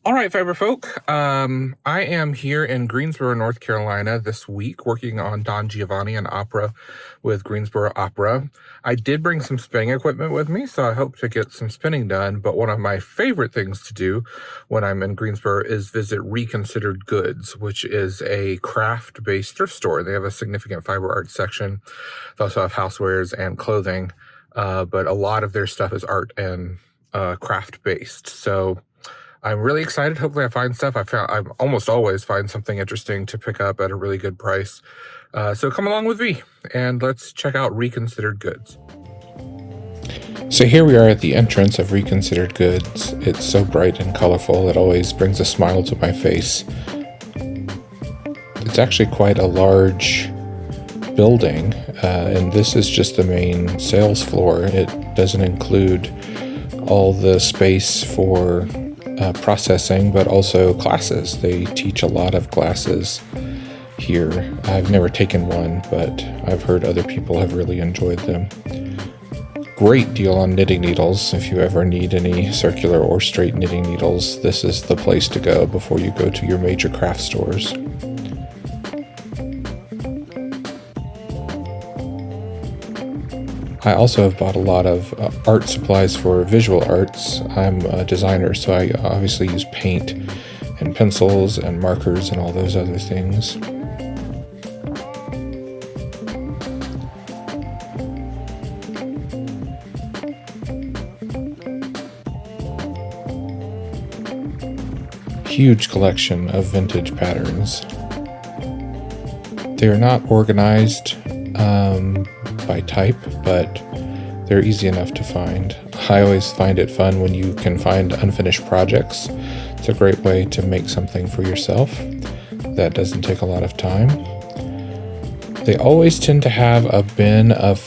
All right, fiber folk. I am here in Greensboro, North Carolina this week working on Don Giovanni, an opera with Greensboro Opera. I did bring some spinning equipment with me, so I hope to get some spinning done. But one of my favorite things to do when I'm in Greensboro is visit Reconsidered Goods, which is a craft-based thrift store. They have a significant fiber arts section. They also have housewares and clothing, but a lot of their stuff is art and craft-based. So I'm really excited. Hopefully I find stuff. I almost always find something interesting to pick up at a really good price. So come along with me and let's check out Reconsidered Goods. So here we are at the entrance of Reconsidered Goods. It's so bright and colorful. It always brings a smile to my face. It's actually quite a large building, and this is just the main sales floor. It doesn't include all the space for processing, but also classes. They teach a lot of classes here. I've never taken one, but I've heard other people have really enjoyed them. Great deal on knitting needles. If you ever need any circular or straight knitting needles, this is the place to go before you go to your major craft stores. I also have bought a lot of art supplies for visual arts. I'm a designer, so I obviously use paint and pencils and markers and all those other things. Huge collection of vintage patterns. They are not organized by type, but they're easy enough to find. I always find it fun when you can find unfinished projects. It's a great way to make something for yourself that doesn't take a lot of time. They always tend to have a bin of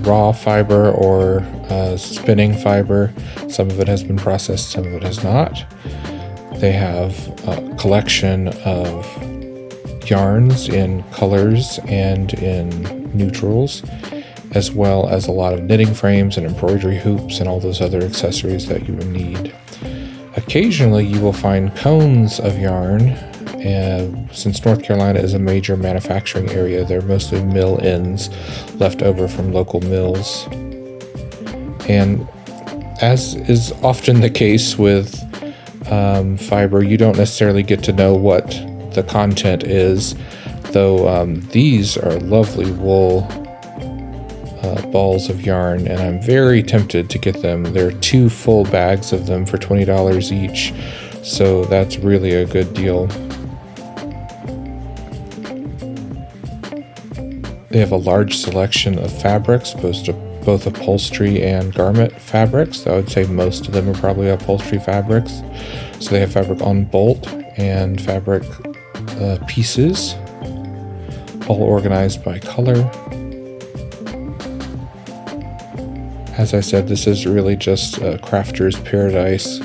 raw fiber or spinning fiber. Some of it has been processed, some of it has not. They have a collection of yarns in colors and in neutrals, as well as a lot of knitting frames and embroidery hoops and all those other accessories that you would need. Occasionally you will find cones of yarn, and since North Carolina is a major manufacturing area, they're mostly mill ends left over from local mills. And as is often the case with fiber, you don't necessarily get to know what the content is, though these are lovely wool balls of yarn, and I'm very tempted to get them. There are 2 full bags of them for $20 each, so that's really a good deal. They have a large selection of fabrics, both upholstery and garment fabrics. I would say most of them are probably upholstery fabrics. So they have fabric on bolt and fabric pieces, all organized by color. As I said, this is really just a crafter's paradise.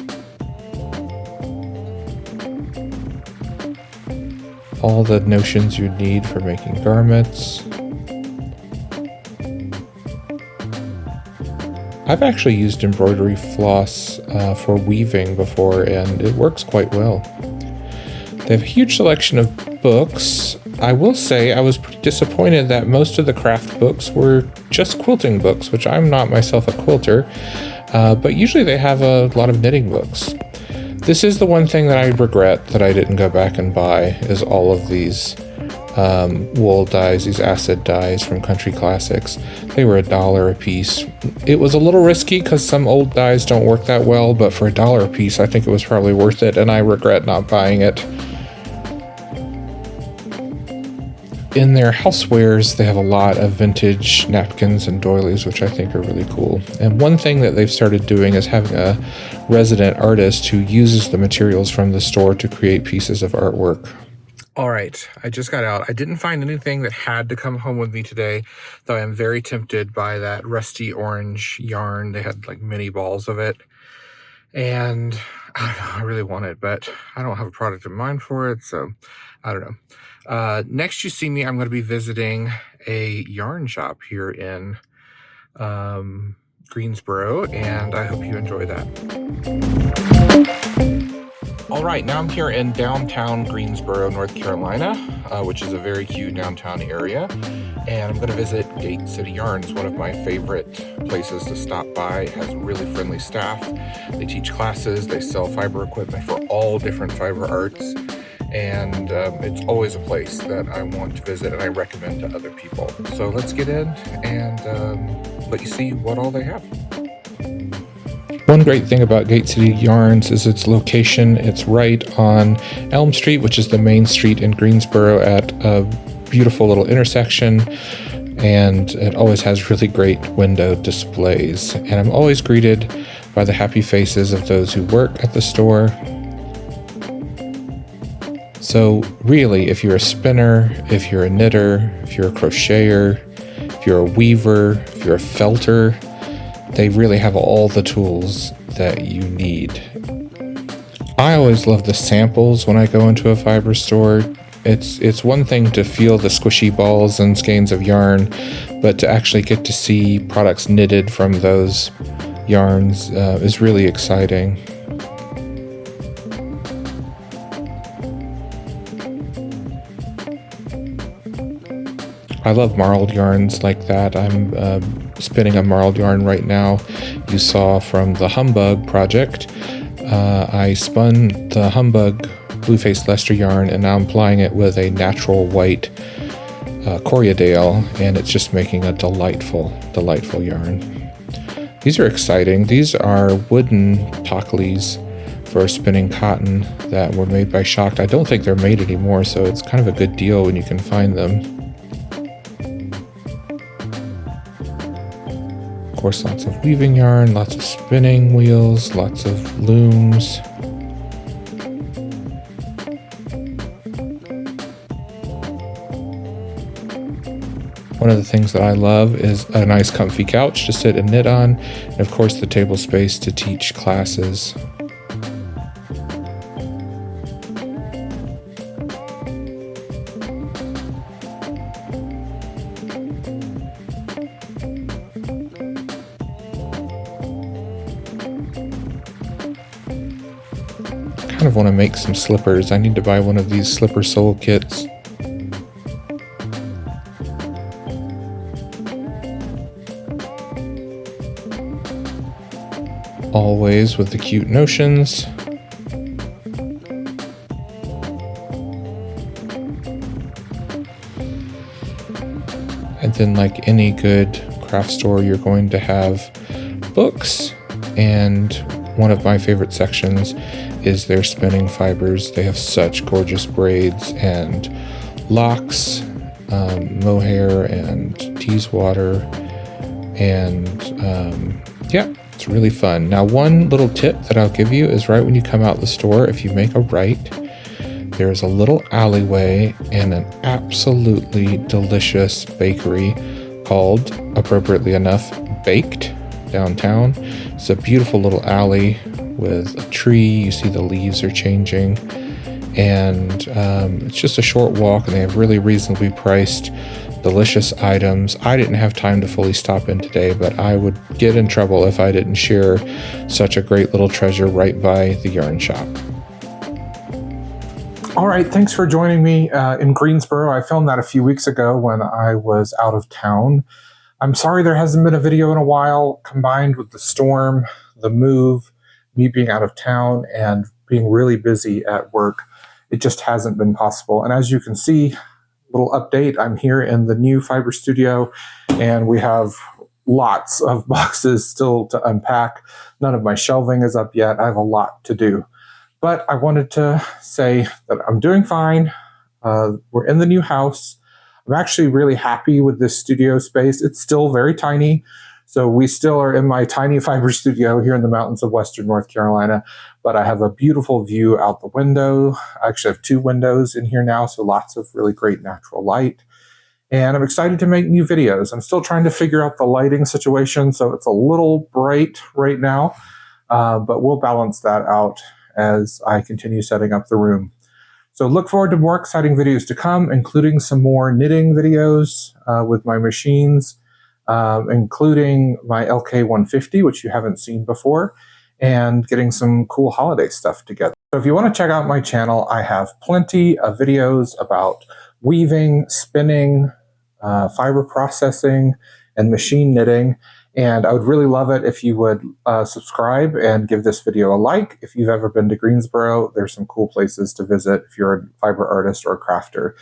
All the notions you need for making garments. I've actually used embroidery floss for weaving before, and it works quite well. They have a huge selection of books. I will say I was pretty disappointed that most of the craft books were just quilting books, which I'm not myself a quilter, but usually they have a lot of knitting books. This is the one thing that I regret that I didn't go back and buy, is all of these wool dyes, these acid dyes from Country Classics. They were $1 a piece. It was a little risky because some old dyes don't work that well, but for $1 a piece, I think it was probably worth it, and I regret not buying it. In their housewares, they have a lot of vintage napkins and doilies, which I think are really cool. And one thing that they've started doing is having a resident artist who uses the materials from the store to create pieces of artwork. All right, I just got out. I didn't find anything that had to come home with me today, though I am very tempted by that rusty orange yarn. They had like mini balls of it. And I don't know, I really want it, but I don't have a product in mind for it, so I don't know. Next you see me, I'm going to be visiting a yarn shop here in Greensboro, and I hope you enjoy that. All right, now I'm here in downtown Greensboro, North Carolina, which is a very cute downtown area. And I'm going to visit Gate City Yarns, one of my favorite places to stop by. It has really friendly staff. They teach classes, they sell fiber equipment for all different fiber arts. And it's always a place that I want to visit and I recommend to other people. So let's get in and let you see what all they have. One great thing about Gate City Yarns is its location. It's right on Elm Street, which is the main street in Greensboro, at a beautiful little intersection, and it always has really great window displays. And I'm always greeted by the happy faces of those who work at the store. So really, if you're a spinner, if you're a knitter, if you're a crocheter, if you're a weaver, if you're a felter, they really have all the tools that you need. I always love the samples when I go into a fiber store. It's one thing to feel the squishy balls and skeins of yarn, but to actually get to see products knitted from those yarns is really exciting. I love marled yarns like that. I'm spinning a marled yarn right now. You saw from the Humbug project. I spun the Humbug Blue-Faced Leicester yarn, and now I'm applying it with a natural white Corriedale, and it's just making a delightful yarn. These are exciting. These are wooden Tocklys for spinning cotton that were made by Shocked. I don't think they're made anymore, so it's kind of a good deal when you can find them. Of course, lots of weaving yarn, lots of spinning wheels, lots of looms. One of the things that I love is a nice comfy couch to sit and knit on, and of course the table space to teach classes. I kind of want to make some slippers. I need to buy one of these slipper sole kits. Always with the cute notions. And then, like any good craft store, you're going to have books, and one of my favorite sections is their spinning fibers. They have such gorgeous braids and locks, mohair and teaswater, and yeah, it's really fun. Now, one little tip that I'll give you is right when you come out the store, if you make a right, there's a little alleyway and an absolutely delicious bakery called, appropriately enough, Baked downtown. It's a beautiful little alley with a tree. You see the leaves are changing, and it's just a short walk, and they have really reasonably priced delicious items. I didn't have time to fully stop in today, but I would get in trouble if I didn't share such a great little treasure right by the yarn shop. All right, thanks for joining me in Greensboro. I filmed that a few weeks ago when I was out of town. I'm sorry there hasn't been a video in a while, combined with the storm, the move, me being out of town, and being really busy at work. It just hasn't been possible. And as you can see, little update, I'm here in the new fiber studio, and we have lots of boxes still to unpack. None of my shelving is up yet. I have a lot to do. But I wanted to say that I'm doing fine. We're in the new house. I'm actually really happy with this studio space. It's still very tiny. So we still are in my tiny fiber studio here in the mountains of Western North Carolina, but I have a beautiful view out the window. I actually have 2 windows in here now, so lots of really great natural light. And I'm excited to make new videos. I'm still trying to figure out the lighting situation, so it's a little bright right now, but we'll balance that out as I continue setting up the room. So look forward to more exciting videos to come, including some more knitting videos with my machines, including my LK150, which you haven't seen before, and getting some cool holiday stuff together. So if you want to check out my channel, I have plenty of videos about weaving, spinning, fiber processing, and machine knitting. And I would really love it if you would subscribe and give this video a like. If you've ever been to Greensboro, there's some cool places to visit if you're a fiber artist or a crafter.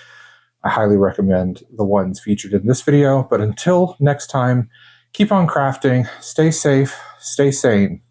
I highly recommend the ones featured in this video. But until next time, keep on crafting, stay safe, stay sane.